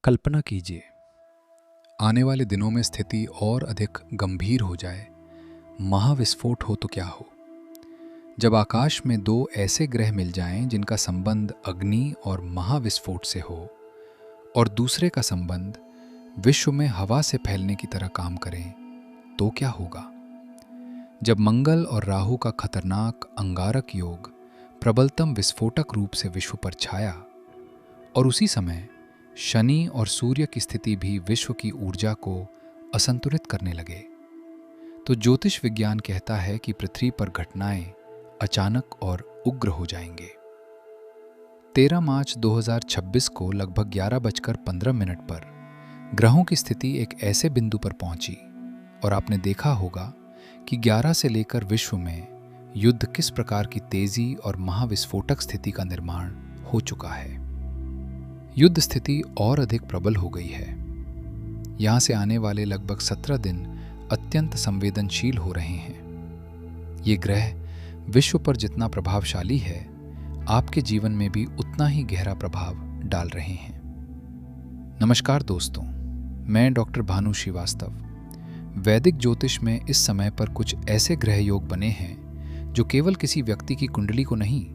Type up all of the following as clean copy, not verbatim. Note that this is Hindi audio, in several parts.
कल्पना कीजिए, आने वाले दिनों में स्थिति और अधिक गंभीर हो जाए, महाविस्फोट हो तो क्या हो। जब आकाश में दो ऐसे ग्रह मिल जाएं जिनका संबंध अग्नि और महाविस्फोट से हो, और दूसरे का संबंध विश्व में हवा से फैलने की तरह काम करें, तो क्या होगा। जब मंगल और राहु का खतरनाक अंगारक योग प्रबलतम विस्फोटक रूप से विश्व पर छाया, और उसी समय शनि और सूर्य की स्थिति भी विश्व की ऊर्जा को असंतुलित करने लगे, तो ज्योतिष विज्ञान कहता है कि पृथ्वी पर घटनाएं अचानक और उग्र हो जाएंगे। 13 मार्च 2026 को लगभग 11:15 पर ग्रहों की स्थिति एक ऐसे बिंदु पर पहुंची, और आपने देखा होगा कि 11 से लेकर विश्व में युद्ध किस प्रकार की तेजी और महाविस्फोटक स्थिति का निर्माण हो चुका है। युद्ध स्थिति और अधिक प्रबल हो गई है। यहां से आने वाले लगभग 17 दिन अत्यंत संवेदनशील हो रहे हैं। ये ग्रह विश्व पर जितना प्रभावशाली है, आपके जीवन में भी उतना ही गहरा प्रभाव डाल रहे हैं। नमस्कार दोस्तों, मैं डॉक्टर भानु श्रीवास्तव। वैदिक ज्योतिष में इस समय पर कुछ ऐसे ग्रह योग बने हैं जो केवल किसी व्यक्ति की कुंडली को नहीं,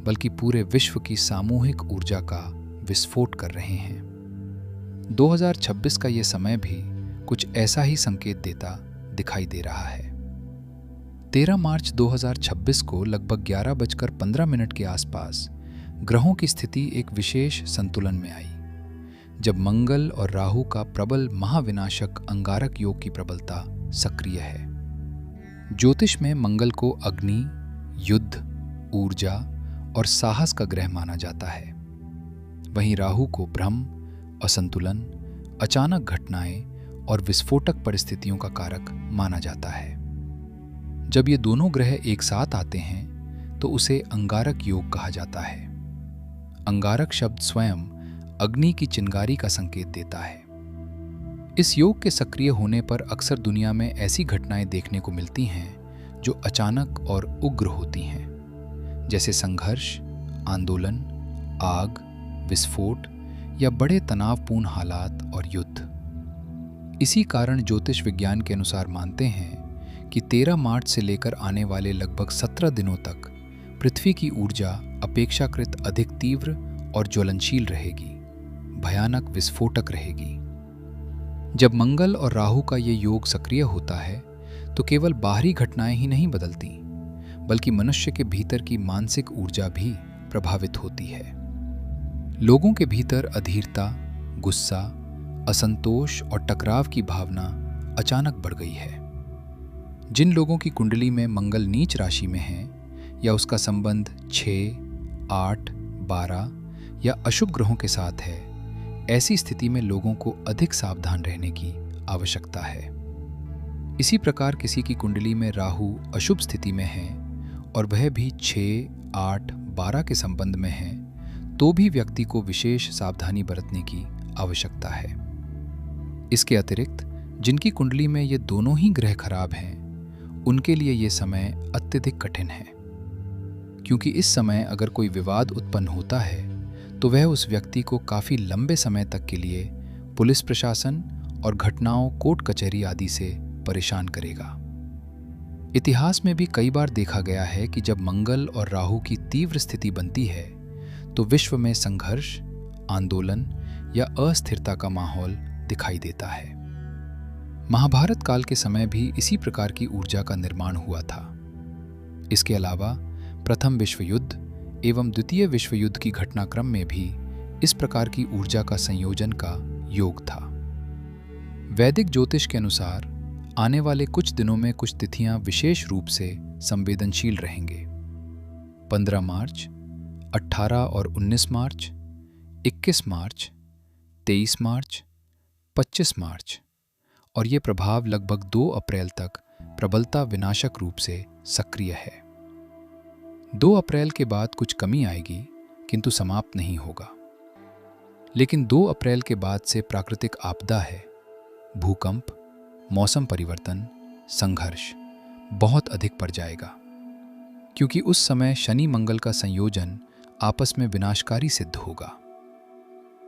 बल्कि पूरे विश्व की सामूहिक ऊर्जा का विस्फोट कर रहे हैं। 2026 का ये समय भी कुछ ऐसा ही संकेत देता दिखाई दे रहा है। 13 मार्च 2026 को लगभग 11:15 के आसपास ग्रहों की स्थिति एक विशेष संतुलन में आई, जब मंगल और राहु का प्रबल महाविनाशक अंगारक योग की प्रबलता सक्रिय है। ज्योतिष में मंगल को अग्नि, युद्ध, ऊर्जा और साहस का ग्रह माना जाता है। वहीं राहु को भ्रम, असंतुलन, अचानक घटनाएं और विस्फोटक परिस्थितियों का कारक माना जाता है। जब ये दोनों ग्रह एक साथ आते हैं तो उसे अंगारक योग कहा जाता है। अंगारक शब्द स्वयं अग्नि की चिंगारी का संकेत देता है। इस योग के सक्रिय होने पर अक्सर दुनिया में ऐसी घटनाएं देखने को मिलती हैं जो अचानक और उग्र होती हैं, जैसे संघर्ष, आंदोलन, आग, विस्फोट या बड़े तनावपूर्ण हालात और युद्ध। इसी कारण ज्योतिष विज्ञान के अनुसार मानते हैं कि 13 मार्च से लेकर आने वाले लगभग 17 दिनों तक पृथ्वी की ऊर्जा अपेक्षाकृत अधिक तीव्र और ज्वलनशील रहेगी, भयानक विस्फोटक रहेगी। जब मंगल और राहु का ये योग सक्रिय होता है तो केवल बाहरी घटनाएं ही नहीं बदलती, बल्कि मनुष्य के भीतर की मानसिक ऊर्जा भी प्रभावित होती है। लोगों के भीतर अधीरता, गुस्सा, असंतोष और टकराव की भावना अचानक बढ़ गई है। जिन लोगों की कुंडली में मंगल नीच राशि में है या उसका संबंध 6, 8, 12 या अशुभ ग्रहों के साथ है, ऐसी स्थिति में लोगों को अधिक सावधान रहने की आवश्यकता है। इसी प्रकार किसी की कुंडली में राहु अशुभ स्थिति में है और वह भी 6, 8, 12 के संबंध में है, तो भी व्यक्ति को विशेष सावधानी बरतने की आवश्यकता है। इसके अतिरिक्त जिनकी कुंडली में ये दोनों ही ग्रह खराब हैं, उनके लिए ये समय अत्यधिक कठिन है, क्योंकि इस समय अगर कोई विवाद उत्पन्न होता है तो वह उस व्यक्ति को काफ़ी लंबे समय तक के लिए पुलिस प्रशासन और घटनाओं, कोर्ट कचहरी आदि से परेशान करेगा। इतिहास में भी कई बार देखा गया है कि जब मंगल और राहु की तीव्र स्थिति बनती है तो विश्व में संघर्ष, आंदोलन या अस्थिरता का माहौल दिखाई देता है। महाभारत काल के समय भी इसी प्रकार की ऊर्जा का निर्माण हुआ था। इसके अलावा प्रथम विश्व युद्ध एवं द्वितीय विश्व युद्ध की घटनाक्रम में भी इस प्रकार की ऊर्जा का संयोजन का योग था। वैदिक ज्योतिष के अनुसार आने वाले कुछ दिनों में कुछ तिथियां विशेष रूप से संवेदनशील रहेंगे। 15 मार्च, 18 और 19 मार्च, 21 मार्च, 23 मार्च, 25 मार्च, और ये प्रभाव लगभग 2 अप्रैल तक प्रबलता विनाशक रूप से सक्रिय है। 2 अप्रैल के बाद कुछ कमी आएगी, किंतु समाप्त नहीं होगा। लेकिन 2 अप्रैल के बाद से प्राकृतिक आपदा है, भूकंप, मौसम परिवर्तन, संघर्ष बहुत अधिक बढ़ जाएगा, क्योंकि उस समय शनि मंगल का संयोजन आपस में विनाशकारी सिद्ध होगा।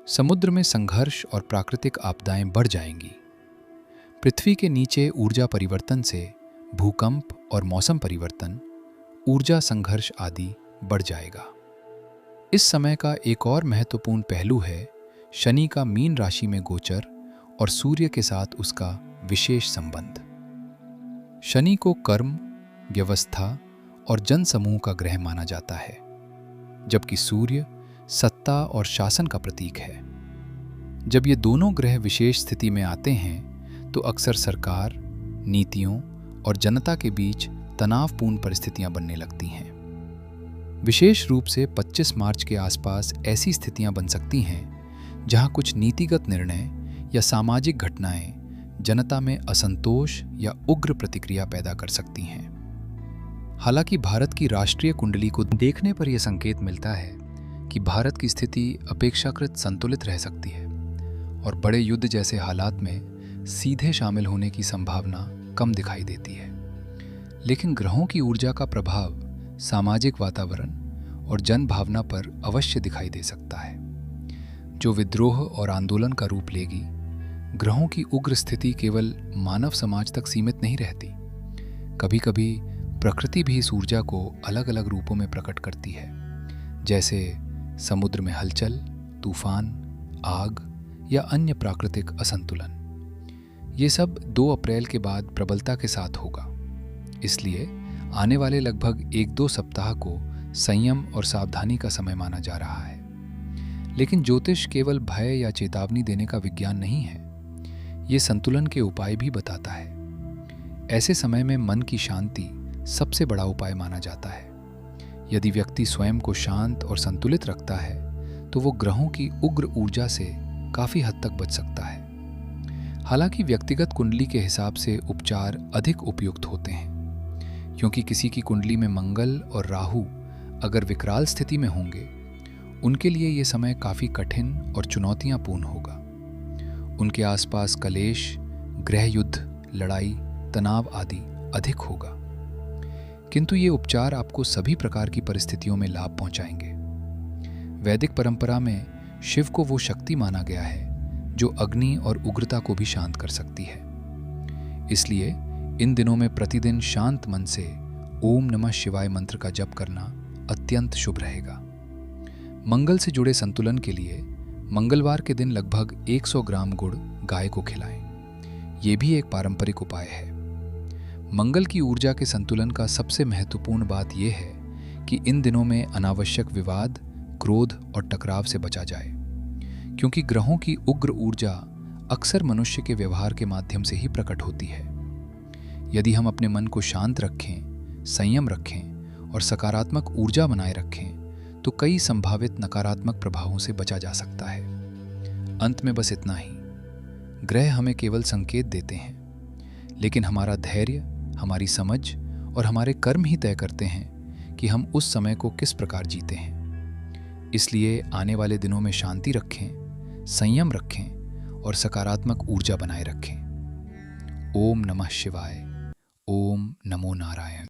समुद्र में संघर्ष और प्राकृतिक आपदाएं बढ़ जाएंगी। पृथ्वी के नीचे ऊर्जा परिवर्तन से भूकंप और मौसम परिवर्तन, ऊर्जा संघर्ष आदि बढ़ जाएगा। इस समय का एक और महत्वपूर्ण पहलू है शनि का मीन राशि में गोचर और सूर्य के साथ उसका विशेष संबंध। शनि को कर्म, व्यवस्था और जनसमूह का ग्रह माना जाता है, जबकि सूर्य सत्ता और शासन का प्रतीक है। जब ये दोनों ग्रह विशेष स्थिति में आते हैं तो अक्सर सरकार, नीतियों और जनता के बीच तनावपूर्ण परिस्थितियां बनने लगती हैं। विशेष रूप से 25 मार्च के आसपास ऐसी स्थितियां बन सकती हैं जहां कुछ नीतिगत निर्णय या सामाजिक घटनाएं जनता में असंतोष या उग्र प्रतिक्रिया पैदा कर सकती हैं। हालांकि भारत की राष्ट्रीय कुंडली को देखने पर यह संकेत मिलता है कि भारत की स्थिति अपेक्षाकृत संतुलित रह सकती है और बड़े युद्ध जैसे हालात में सीधे शामिल होने की संभावना कम दिखाई देती है। लेकिन ग्रहों की ऊर्जा का प्रभाव सामाजिक वातावरण और जनभावना पर अवश्य दिखाई दे सकता है, जो विद्रोह और आंदोलन का रूप लेगी। ग्रहों की उग्र स्थिति केवल मानव समाज तक सीमित नहीं रहती। कभी कभी प्रकृति भी इस ऊर्जा को अलग अलग रूपों में प्रकट करती है, जैसे समुद्र में हलचल, तूफान, आग या अन्य प्राकृतिक असंतुलन। ये सब 2 अप्रैल के बाद प्रबलता के साथ होगा। इसलिए आने वाले लगभग 1-2 सप्ताह को संयम और सावधानी का समय माना जा रहा है। लेकिन ज्योतिष केवल भय या चेतावनी देने का विज्ञान नहीं है, ये संतुलन के उपाय भी बताता है। ऐसे समय में मन की शांति सबसे बड़ा उपाय माना जाता है। यदि व्यक्ति स्वयं को शांत और संतुलित रखता है तो वो ग्रहों की उग्र ऊर्जा से काफी हद तक बच सकता है। हालांकि व्यक्तिगत कुंडली के हिसाब से उपचार अधिक उपयुक्त होते हैं, क्योंकि किसी की कुंडली में मंगल और राहु अगर विकराल स्थिति में होंगे, उनके लिए ये समय काफी कठिन और चुनौतियांपूर्ण होगा। उनके आसपास कलेश, गृह युद्ध, लड़ाई, तनाव आदि अधिक होगा। किंतु ये उपचार आपको सभी प्रकार की परिस्थितियों में लाभ पहुंचाएंगे। वैदिक परंपरा में शिव को वो शक्ति माना गया है जो अग्नि और उग्रता को भी शांत कर सकती है। इसलिए इन दिनों में प्रतिदिन शांत मन से ओम नमः शिवाय मंत्र का जप करना अत्यंत शुभ रहेगा। मंगल से जुड़े संतुलन के लिए मंगलवार के दिन लगभग 100 ग्राम गुड़ गाय को खिलाएं। ये भी एक पारंपरिक उपाय है। मंगल की ऊर्जा के संतुलन का सबसे महत्वपूर्ण बात यह है कि इन दिनों में अनावश्यक विवाद, क्रोध और टकराव से बचा जाए, क्योंकि ग्रहों की उग्र ऊर्जा अक्सर मनुष्य के व्यवहार के माध्यम से ही प्रकट होती है। यदि हम अपने मन को शांत रखें, संयम रखें और सकारात्मक ऊर्जा बनाए रखें तो कई संभावित नकारात्मक प्रभावों से बचा जा सकता है। अंत में बस इतना ही, ग्रह हमें केवल संकेत देते हैं, लेकिन हमारा धैर्य, हमारी समझ और हमारे कर्म ही तय करते हैं कि हम उस समय को किस प्रकार जीते हैं। इसलिए आने वाले दिनों में शांति रखें, संयम रखें और सकारात्मक ऊर्जा बनाए रखें। ओम नमः शिवाय। ओम नमो नारायण।